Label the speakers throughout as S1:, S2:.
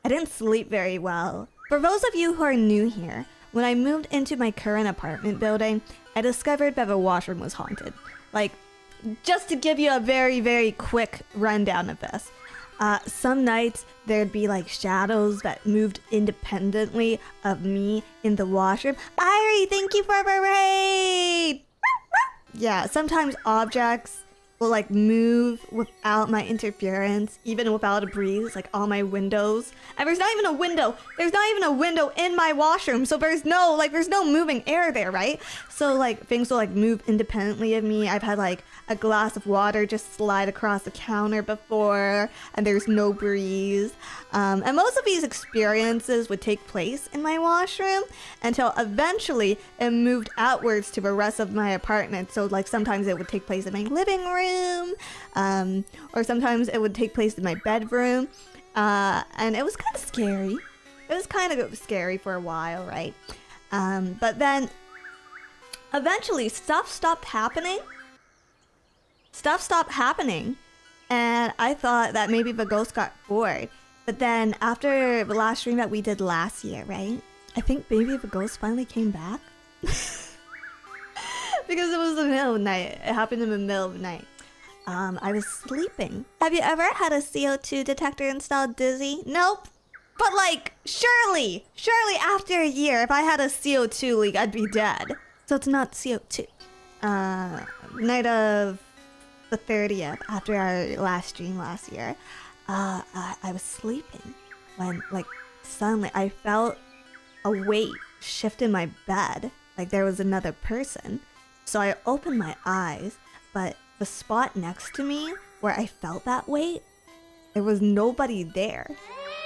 S1: I didn't sleep very well. For those of you who are new here, when I moved into my current apartment building, I discovered that the washroom was haunted. Like, just to give you a very, very quick rundown of this. Some nights there'd be like shadows that moved independently of me in the washroom. Irie, thank you for the raid! Yeah, sometimes objects will like move without my interference, even without a breeze, like all my windows. And there's not even a window. There's not even a window in my washroom, so there's no moving air there, right? So like things will like move independently of me. I've had like a glass of water just slide across the counter before, and there's no breeze. And most of these experiences would take place in my washroom until eventually it moved outwards to the rest of my apartment. So like sometimes it would take place in my living room, or sometimes it would take place in my bedroom. And it was kind of scary. It was kind of scary for a while, right? But then eventually stuff stopped happening. And I thought that maybe the ghost got bored. But then after the last stream that we did last year, right? I think maybe the ghost finally came back. Because it was the middle of the night. It happened in the middle of the night. I was sleeping. Have you ever had a CO2 detector installed, Dizzy? Nope. But like, surely after a year, if I had a CO2 leak, I'd be dead. So it's not CO2. Night of the 30th, after our last stream last year, I was sleeping when like suddenly I felt a weight shift in my bed, like there was another person. So I opened my eyes, but the spot next to me where I felt that weight, there was nobody there.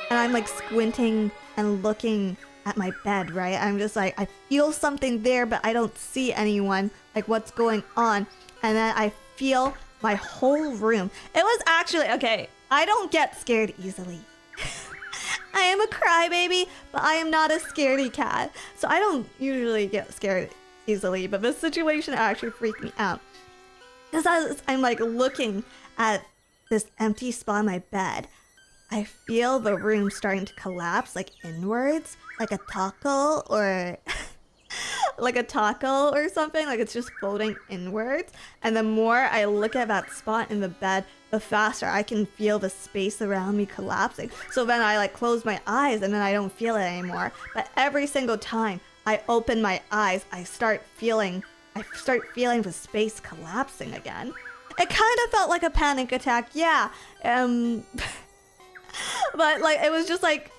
S1: And I'm like squinting and looking at my bed, right? I'm just like, I feel something there, but I don't see anyone. Like, what's going on? And then I feel my whole room. It was actually, okay, I don't get scared easily. I am a crybaby, but I am not a scaredy cat. So I don't usually get scared easily, but this situation actually freaked me out. Because I'm like looking at this empty spot on my bed, I feel the room starting to collapse like inwards, like a taco or like a taco or something, like it's just floating inwards. And the more I look at that spot in the bed, the faster I can feel the space around me collapsing. So then I like close my eyes and then I don't feel it anymore. But every single time I open my eyes, I start feeling the space collapsing again. It kind of felt like a panic attack, yeah. But like it was just like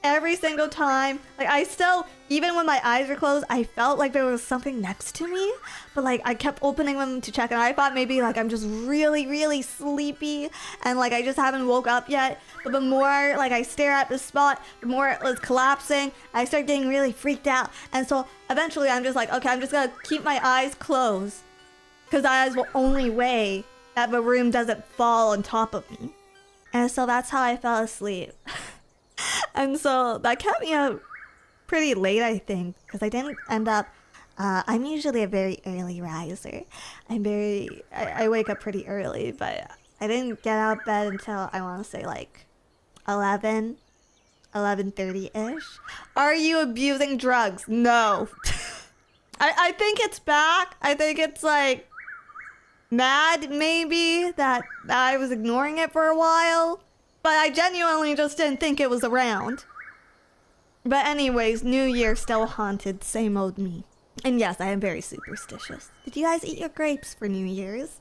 S1: every single time, like I still, even when my eyes were closed, I felt like there was something next to me, but like I kept opening them to check, and I thought maybe like I'm just really sleepy and like I just haven't woke up yet. But the more like I stare at the spot, the more it was collapsing. I start getting really freaked out, and so eventually I'm just like, okay, I'm just gonna keep my eyes closed because that is the only way that the room doesn't fall on top of me. And so that's how I fell asleep. And so that kept me up pretty late, I think, because I didn't end up, I'm usually a very early riser. I wake up pretty early, but I didn't get out of bed until I want to say like 11:30-ish. Are you abusing drugs? No. I think it's back. I think it's like mad maybe that I was ignoring it for a while. But I genuinely just didn't think it was around. But anyways, New Year still haunted, same old me. And yes, I am very superstitious. Did you guys eat your grapes for New Year's?